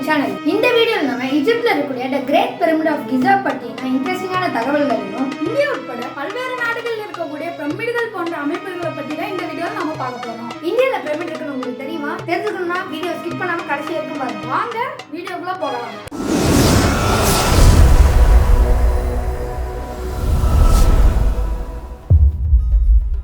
Channel. இந்த வீடியோல நம்ம ஈஜிப்ட்ல இருக்கக்கூடிய the Great Pyramid of Giza பத்தின இன்ட்ரெஸ்டிங்கான தகவல்களையும் இந்தியா உட்பட பல்வேறு நாடுகளில் இருக்கக்கூடிய பிரமிடுகள் போன்ற அமைப்புகளை பத்தி தான் இந்த வீடியோல நாம பார்க்க போறோம். இந்தியால பிரமிட் இருக்குன்னு உங்களுக்கு தெரியுமா? தெரிஞ்சுக்கணும்னா வீடியோ ஸ்கிப் பண்ணாம கடைசி வரைக்கும் பாருங்க. வாங்க வீடியோக்குள்ள போகலாம்.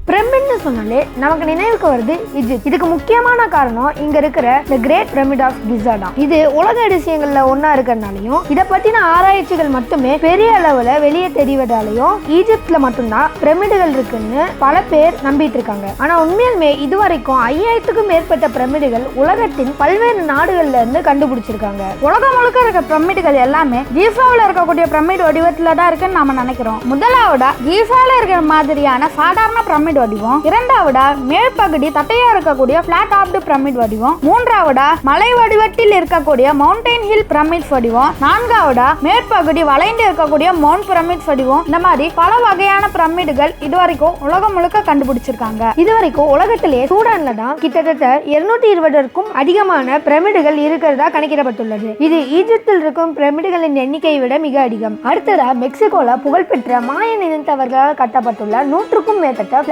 பிரமிட்னு சொன்னாலே நமக்கு நினைவுக்கு வருது ஈஜிப்ட். இதுக்கு முக்கியமான காரணம் இங்க இருக்கிற தி கிரேட் பிரமிட் ஆஃப் கிசா தான். இது உலக அதிசயங்கள்ல ஒன்னா இருக்கிறதுனாலையும் இதை பத்தின ஆராய்ச்சிகள் மட்டுமே பெரிய அளவுல வெளியே தெரிவதாலையும் ஈஜிப்ட்ல மட்டும்தான் பிரமிடுகள் இருக்குன்னு பல பேர் நம்பிட்டு இருக்காங்க. ஆனா உண்மையிலுமே இதுவரைக்கும் 5000க்கும் மேற்பட்ட பிரமிடுகள் உலகத்தின் பல்வேறு நாடுகள்ல இருந்து கண்டுபிடிச்சிருக்காங்க. உலகம் முழுக்க இருக்க பிரமிடுகள் எல்லாமே கீசாவில் இருக்கக்கூடிய பிரமிட் வடிவத்துல தான் இருக்குன்னு நாம நினைக்கிறோம். முதலாவதா கீசால இருக்கிற மாதிரியான சாதாரண பிரமிட் வடிவம், இரண்டாவதா மேற்பகுதி தட்டையா இருக்கக்கூடிய பிளாட் டாப்டு பிரமிட் வடிவம், மூன்றாவதா மலை வடிவத்தில் இருக்கக்கூடிய மவுண்டைன் ஹில் பிரமிட் வடிவம், நான்காவதா மேற்பகுதி வளைந்து இருக்கக்கூடிய மவுண்ட் பிரமிட் வடிவம். இந்த மாதிரி பல வகையான பிரமிடுகள் இதுவரைக்கும் உலகம் முழுக்க கண்டுபிடிச்சிருக்காங்க. இதுவரைக்கும் உலகத்திலே சூடான்ல தான் கிட்டத்தட்ட 220க்கும் அதிகமான பிரமிடுகள் இருக்கிறதா கணக்கிடப்பட்டுள்ளது. இது ஈஜிப்தில் இருக்கும் பிரமிடுகளின் எண்ணிக்கையை விட மிக அதிகம். அடுத்ததா மெக்சிகோல புகழ்பெற்ற மாயன் இனத்தவர்களால் கட்டப்பட்டுள்ள 100க்கும் மேற்பட்ட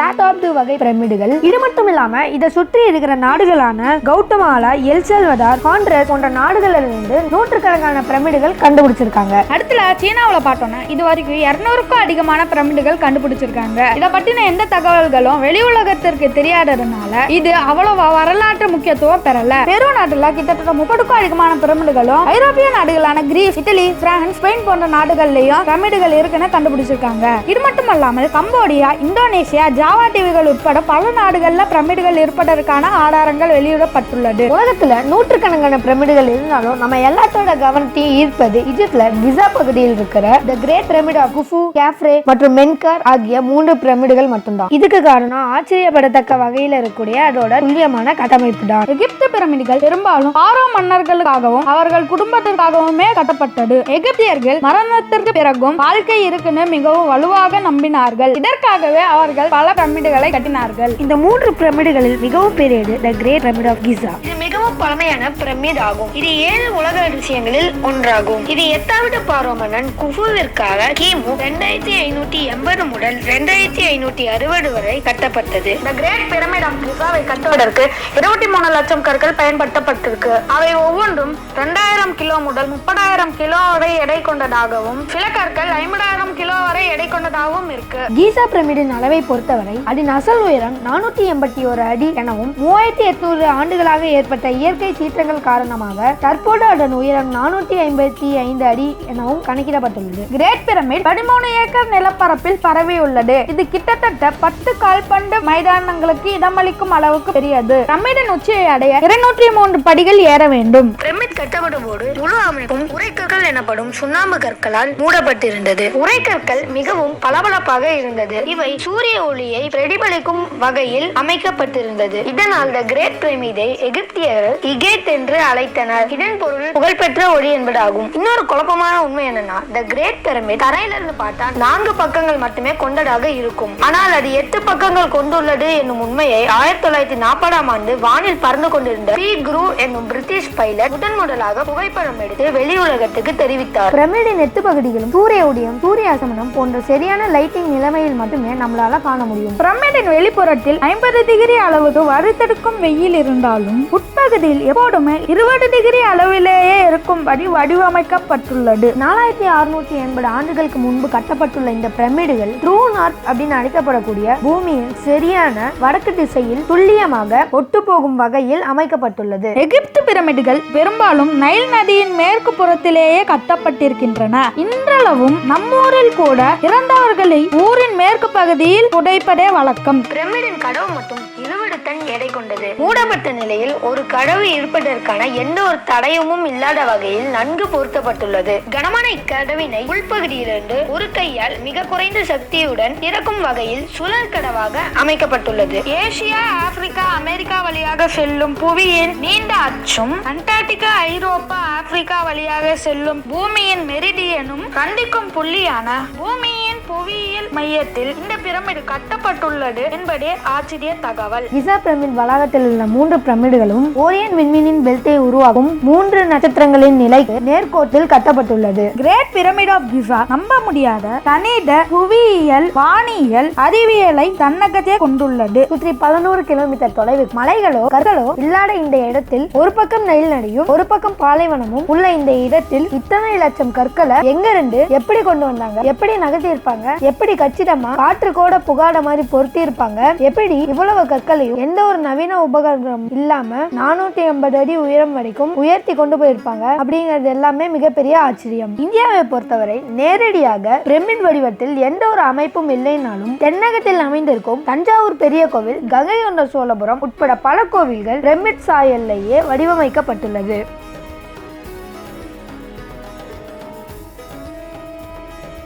வகை பிரமிடுகள். இது மட்டும் இல்லாம இதை சுற்றி இருக்கிற நாடுகளான கவுட்டமாலா, எல் சல்வடார், ஹாண்ட்ரஸ் போன்ற நாடுகளிலிருந்து நூற்றுக்கணக்கான பிரமிடுகள் கண்டுபிடிச்சிருக்காங்க. அடுத்துல சீனாவுல பார்த்தோம்னா இது வரைக்கும் 200க்கும் அதிகமான பிரமிடுகள் கண்டுபிடிச்சிருக்காங்க. இதை பத்தின எந்த தகவல்களும் வெளி உலகத்திற்கு தெரியாததுனால இது அவ்வளவு வரலாற்று முக்கியத்துவம் பெறல. பெரு நாட்டுல கிட்டத்தட்ட 30க்கும் அதிகமான பிரமிடுகளும் ஐரோப்பிய நாடுகளான கிரீஸ், இட்டலி, பிரான்ஸ், ஸ்பெயின் போன்ற நாடுகள்லயும் பிரமிடுகள் இருக்குன்னு கண்டுபிடிச்சிருக்காங்க. இது மட்டும் இல்லாமல் கம்போடியா, இந்தோனேசியா, ஜாவா தீவுகள் உட்பட பல நாடுகள்ல பிரமிடுகள் இருப்பதற்கான ஆதாரங்கள் வெளியிடப்பட்டுள்ளது. உலகத்துல நூற்றுக்கணக்கான பிரமிடுகள் இருந்தாலும் நம்ம எல்லாத்தோட கவனத்தையும் ஈர்ப்பது ஈஜிப்ட்ல கிசா பகுதியில் இருக்கிற தி கிரேட் பிரமிட் ஆஃப் குஃபு, கேஃப்ரே மற்றும் மென்கார் ஆகிய 3 பிரமிடுகள் மட்டும்தான். இதுக்கு காரணம் ஆச்சரியப்படத்தக்க வகையில் இருக்கக்கூடிய அதோட துல்லியமான கட்டமைப்பு தான். எகிப்து பிரமிடுகள் பெரும்பாலும் பாரோ மன்னர்களுக்காகவும் அவர்கள் குடும்பத்திற்காகவுமே கட்டப்பட்டது. எகிப்தியர்கள் மரணத்திற்கு பிறகும் வாழ்க்கை இருக்குன்னு மிகவும் வலுவாக நம்பினார்கள். இதற்காகவே அவர்கள் பல பிரமிடுகளை கட்டினார்கள். இந்த 3 பிரமிடுகளில் மிகவும் பெரியது தி கிரேட் பிரமிட் ஆஃப் கிசா. இது மிகவும் பழமையான பிரமிட் ஆகும். இது 7 உலக அதிசயங்களில் ஒன்றாகும். இது 8வது பாரோ மன்னன் குஃபுவிற்காக கிமு 2580 முதல் 2560 வரை கட்டப்பட்டது. தி கிரேட் பிரமிட் ஆஃப் கிசாவை கட்டுவதற்கு 23 லட்சம் கற்கள் பயன்படுத்தப்பட்டிருக்கு. அவை ஒவ்வொன்றும் 2000 கிலோ முதல் 30,000 கிலோ வரை எடை கொண்டதாகவும் சில கற்கள் 50,000 கிலோ வரை எடை கொண்டதாகவும் இருக்கு. கிசா பிரமிடின் அளவை பொறுத்தவரை அதன் அசல் உயரம் 481 அடி எனவும் 3800 ஆண்டுகளாக ஏற்பட்ட இயற்கை சீற்றங்கள் காரணமாக தற்போது அதன் உயரம் 455 அடி எனவும் கணக்கிடப்பட்டுள்ளது. கிரேட் பிரமிட் 13 ஏக்கர் நிலப்பரப்பில் பரவியுள்ளது. இது கிட்டத்தட்ட 10 கால்பந்து மைதானங்களுக்கு இடமளிக்கும் அளவுக்கு பெரியது. பிரமிடின் உச்சியை அடைய 203 படிகள் ஏற வேண்டும். பிரமிட் கட்டப்படும் போது முழு அமைப்பும் உரைக்கற்கள் எனப்படும் சுண்ணாம்பு கற்களால் மூடப்பட்டிருந்தது. உரைக்கற்கள் மிகவும் பளபளப்பாக இருந்தது. இவை சூரிய ஒளியை பிரதிபலிக்கும் வகையில் அமைக்கப்பட்டிருந்தது. இதனால் தி கிரேட் பிரமிடை எகிப்தியர்கள் இகேத் என்று அழைத்தனர். இதன் பொருள் புகழ்பெற்ற ஒளி என்பதாகும். இன்னொரு குழப்பமான உண்மை என்னன்னா தி கிரேட் பிரமிட் தரையிலிருந்து பார்த்தா 4 பக்கங்கள் மட்டுமே கொண்டதாக இருக்கும். ஆனால் அது 8 பக்கங்கள் கொண்டுள்ளது என்னும் உண்மையை 1940ஆம் ஆண்டு வானில் பறந்து கொண்டிருந்த பி குரூ என்னும் பிரிட்டிஷ் பைலட் முதலாக புகைப்படம் எடுத்து வெளி உலகத்துக்கு தெரிவித்தார். பிரமிடின் 8 பகுதிகளும் சூரிய உதயம், சூரிய அஸ்தமனம் போன்ற சரியான லைட்டிங் நிலைமையில் மட்டுமே நம்மளால காண முடியும். பிரமிடின் வெளிப்புறத்தில் 50 டிகிரி அளவுக்கு வறுத்தெடுக்கும் வெயில் இருந்தாலும் உட்பகுதியில் எப்போதுமே 20 டிகிரி அளவிலேயே இருக்கும்படி வடிவமைக்கப்பட்டுள்ளது. 4680 ஆண்டுகளுக்கு முன்பு கட்டப்பட்டுள்ள இந்த பிரமிடுகள் ட்ரூ நார்த் அப்படின்னு அழைக்கப்படக்கூடிய பூமியின் சரியான வடக்கு திசையில் துல்லியமாக ஒட்டு போகும் வகையில் அமைக்கப்பட்டுள்ளது. எகிப்து பிரமிடுகள் பெரும்பாலும் நைல் நதியின் மேற்கு புறத்திலேயே கட்டப்பட்டிருக்கின்றன. இன்றளவும் நம்மூரில் கூட இறந்தவர்களை ஊரின் மேற்கு பகுதியில் புதைப்பதே வழக்கம். பிரமிடின் கடவு மட்டும் 20 டன் எடை கொண்டது. மூடப்பட்ட நிலையில் ஒரு கடவு இருப்பதற்கான எந்த ஒரு தடயமும் இல்லாத வகையில் நன்கு பொருத்தப்பட்டுள்ளது. கனமான இக்கடவினை உள்பகுதியிலிருந்து ஒரு கையால் மிக குறைந்த சக்தியுடன் திறக்கும் வகையில் சுழல் கடவாக அமைக்கப்பட்டுள்ளது. ஏசியா, ஆப்பிரிக்கா, அமெரிக்கா வழியாக செல்லும் புவியின் நீண்ட அச்சும் அண்டார்டிகா, ஐரோப்பா, ஆப்பிரிக்கா வழியாக செல்லும் பூமியின் மெரிடியனும் சந்திக்கும் புள்ளியான பூமியின் புவியியல் மையத்தில் இந்த பிரமிடு கட்டப்பட்டுள்ளது என்பதே ஆச்சரிய தகவல். கிசா கிசா பிரமிட் வளாகத்தில் உள்ள 3 பிரமிடுகளும் ஓரியன் விண்மீனின் பெல்ட்டை உருவாக்கும் 3 நட்சத்திரங்களின் நிலைக்கு நேர்கோட்டில் கட்டப்பட்டுள்ளது. கிரேட் பிரமிட் ஆஃப் கிசா நம்ப முடியாத கணித, புவியியல், வானியல், அறிவியலை தன்னகத்தே கொண்டுள்ளது. சுற்றி 11 கிலோமீட்டர் தொலைவு மலைகளோ கற்களோ இல்லாத இந்த இடத்தில் ஒரு பக்கம் நைல் நதியும் ஒரு பக்கம் பாலைவனமும் உள்ள இந்த இடத்தில் இத்தனை லட்சம் கற்களை எங்கிருந்து எப்படி கொண்டு வந்தாங்க, எப்படி நகர்த்தி இருப்பாங்க, எப்படி கச்சிதமா காற்று கூட புகாட மாதிரி பொருத்தி இருப்பாங்க, எப்படி இவ்வளவு கற்களையும் எந்த ஒரு நவீன உபகரணம் இல்லாம 480 அடி உயரம் வரைக்கும் உயர்த்தி கொண்டு போயிருப்பாங்க அப்படிங்கிறது எல்லாமே மிகப்பெரிய ஆச்சரியம். இந்தியாவை பொறுத்தவரை நேரடியாக பிரமிட் வடிவத்தில் எந்த ஒரு அமைப்பும் இல்லைனாலும் தென்னகத்தில் அமைந்திருக்கும் தஞ்சாவூர் பெரிய கோவில், கங்கை கொண்ட சோழபுரம் உட்பட பல கோவில்கள் பிரமிட் சாயல்லையே வடிவமைக்கப்பட்டுள்ளது.